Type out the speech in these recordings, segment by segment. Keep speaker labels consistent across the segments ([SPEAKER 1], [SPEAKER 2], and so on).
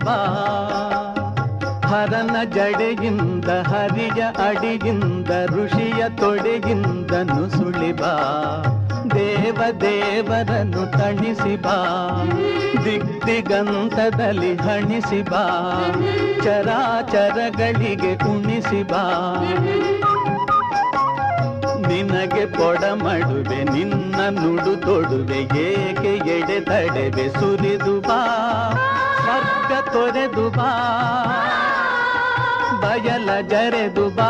[SPEAKER 1] ಬಾ ಹರನ ಜಡೆಯಿಂದ ಹರಿಯ ಅಡಿಯಿಂದ ಋಷಿಯ ತೊಡೆಯಿಂದ ನುಸುಳಿ ಬಾ ದೇವ ದೇವರನ್ನು ತಣಿಸಿ ಬಾ ದಿಗ್ದಿಗಂತದಲ್ಲಿ ಹಣಿಸಿ ಬಾ ಚರಾಚರಗಳಿಗೆ ಉಣಿಸಿ ಬಾ ನಿನಗೆ ಕೊಡಮಡುವೆ ನಿನ್ನ ನುಡು ತೊಡುವೆ ಏಕೆ ಎಡೆ ತಡೆವೆ ಸುರಿದು ಬಾ ಸ್ವರ್ಗ ತೊರೆದು ಬಾ ಬಯಲ ಜರೆದು ಬಾ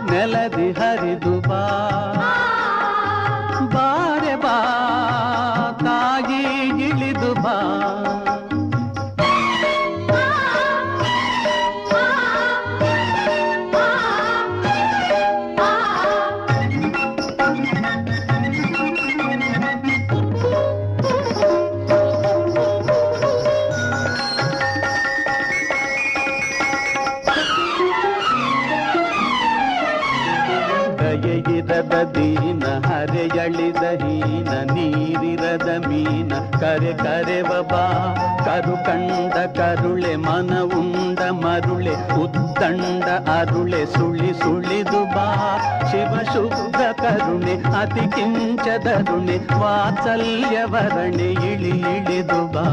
[SPEAKER 1] ನೆಲದಿ ಹರಿದು ಬಾ ಬಾರೆ ಬಾ ತಾಯಿ ಇಳಿದು ಬಾ ದಯೆಯಿರದ ದೀನ ಹರೆಯಳಿದ ಹೀನ ನೀರಿರದ ಮೀನ ಕರೆ ಕರೆವ ಬಾ ಕರು ಕಂಡ ಕರುಳೆ ಮನ ಉಂಡ ಮರುಳೆ ಉದ್ದಂಡ ಅರುಳೆ ಸುಳಿ ಸುಳಿದು ಬಾ ಶಿವ ಶುದ್ಧ ಕರುಣೆ ಅತಿ ಕಿಂಚದರುಣೆ ವಾತ್ಸಲ್ಯವರಣೆ ಇಳಿ ಇಳಿದು ಬಾ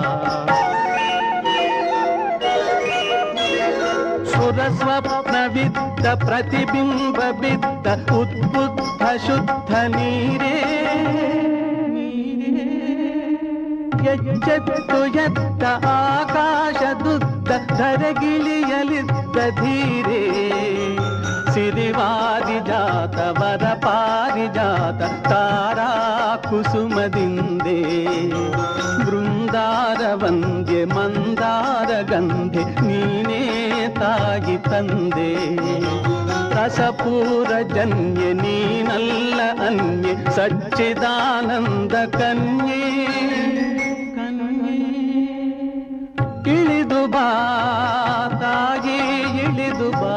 [SPEAKER 1] ಸುರಸ್ವಪ್ನವಿದ್ದ ಪ್ರತಿಬಿಂಬ ಬಿದ್ದ ಉದ್ಬುದ್ಧ ಶುದ್ಧ ನೀರೇ ಎಚ್ಚೆತ್ತು ಎದ್ದ ಆಕಾಶದುದ್ದ ಧರೆಗಿಳಿಯಲಿದ್ದ ಧೀರೇ ಸಿರಿವಾರಿಜಾತ ವರ ಪಾರಿಜಾತ ತಾರಾ ಕುಸುಮದಿಂದೇ ಬೃಂದಾರ ವಂದ್ಯೆ ಮಂದಾರ ಗಂಧೆ ನೀನೇ ತಾಗಿ ತಂದೆ ರಸಪೂರ ಜನ್ಯೆ ನೀನಲ್ಲ ಅನ್ಯೆ ಸಚ್ಚಿದಾನಂದ ಕನ್ಯೆ ಇಳಿದು ಬಾ ತಾಯಿ ಇಳಿದು ಬಾ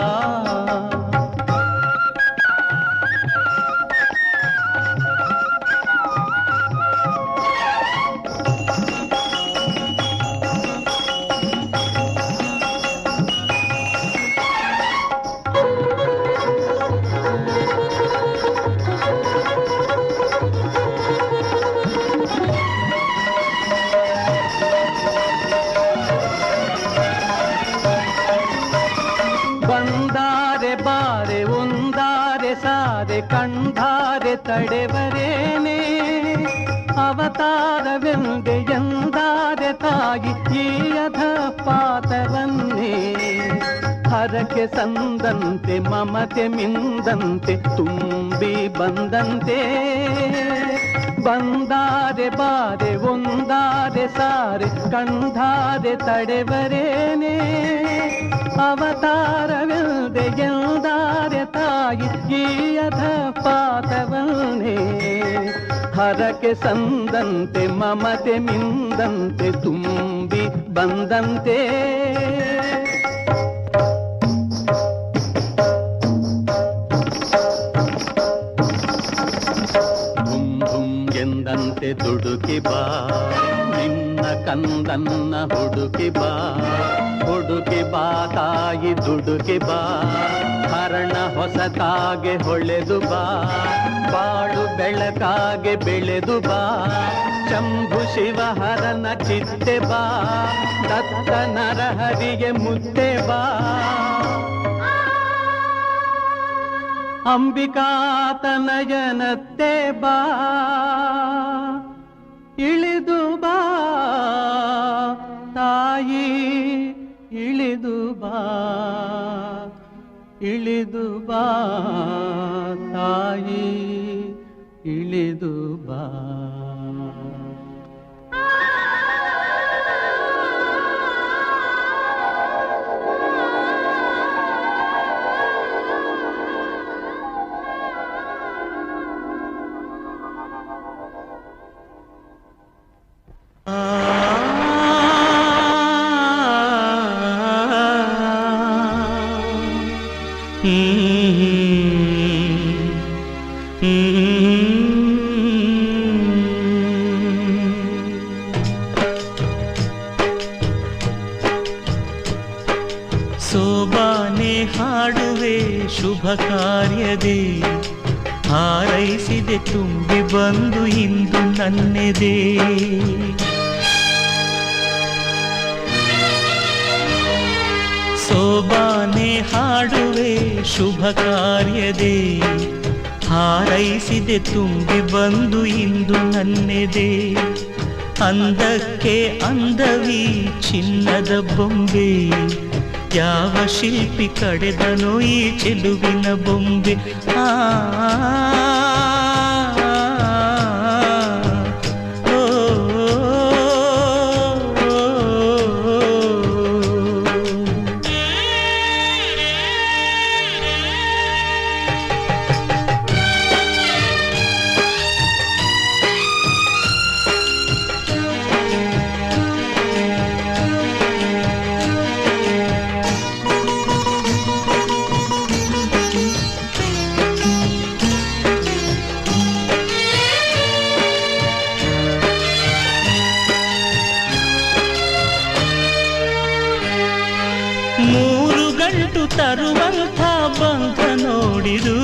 [SPEAKER 1] ಕಂಧಾರೆ ತಡೆವರೇನೆ ಅವತಾರವೆಂದೆ ಎಂದಾರೆ ತಾಯಿ ಈ ಅಧ ಪಾತವನ್ನೇ ಹರಕೆ ಸಂದಂತೆ ಮಮತೆ ಮಿಂದಂತೆ ತುಂಬಿ ಬಂದಂತೆ ಬಂದಾರೆ ಬಾರೆ ಒಂದಾರೆ ಸಾರೆ ಕಂಧಾರೆ ತಡೆವರೇನೆ ಅವತಾರವಿಲ್ಲದೆ ಎಂದಾರೆ ತಾಯಿ ಈ ಅಧ ಪಾತವನ್ನೇ ಹರಕೆ ಸಂದಂತೆ ಮಮತೆ ಮಿಂದಂತೆ ತುಂಬಿ ಬಂದಂತೆ ಎಂದಂತೆ ದುಡುಕಿ ಬಾ ನಿನ್ನ ಕಂದನ್ನ ಹುಡುಕಿ ಬಾ ಹುಡುಕಿ ಬಾ ತಾಯಿ ದುಡುಕಿ ಬಾ ಹರಣ ಹೊಸತಾಗೆ ಹೊಳೆದು ಬಾ ಬಾಳು ಬೆಳಕಾಗೆ ಬೆಳೆದು ಬಾ ಶಂಭು ಶಿವ ಹರನ ಚಿತ್ತೆ ಬಾ ದತ್ತ ನರಹರಿಗೆ ಮುತ್ತೆ ಬಾ ಅಂಬಿಕಾತನಯನತ್ತೆ ಬಾ ಇಳಿದು ಬಾ ತಾಯಿ ಇಳಿದು ಬಾ ಇಳಿದು ಬಾ ತಾಯಿ ಇಳಿದು ಬಾ ಕಾರ್ಯದೇ ಹಾರೈಸಿದೆ ತುಂಬಿ ಬಂದು ಇಂದು ನನ್ನೆದೆ. ಸೋಬಾನೆ ಹಾಡುವೆ ಶುಭ ಕಾರ್ಯದೇ ಹಾರೈಸಿದೆ ತುಂಬಿ ಬಂದು ಇಂದು ನನ್ನೆದೆ. ಅಂದಕ್ಕೆ ಅಂದವಿ ಚಿನ್ನದ ಬೊಂಬೆ ಯಾವ ಶಿಲ್ಪಿ ಕಡೆದನೋ ಈ ಚೆಲುವಿನ ಬೊಂಬೆ. ಆ ಮೂರು ಗಂಟು ತರುವಂಥ ಬಂಧ ನೋಡಿದು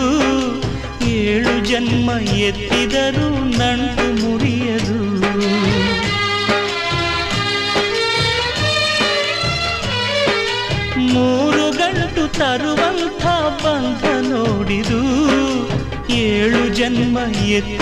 [SPEAKER 1] 7 ಜನ್ಮ ಎತ್ತಿದರೂ ನಂಟು ಮುರಿಯದು. ಮೂರು ಗಂಟು ತರುವಂಥ ಬಂಧ ನೋಡಿದು 7 ಜನ್ಮ ಎತ್ತಿ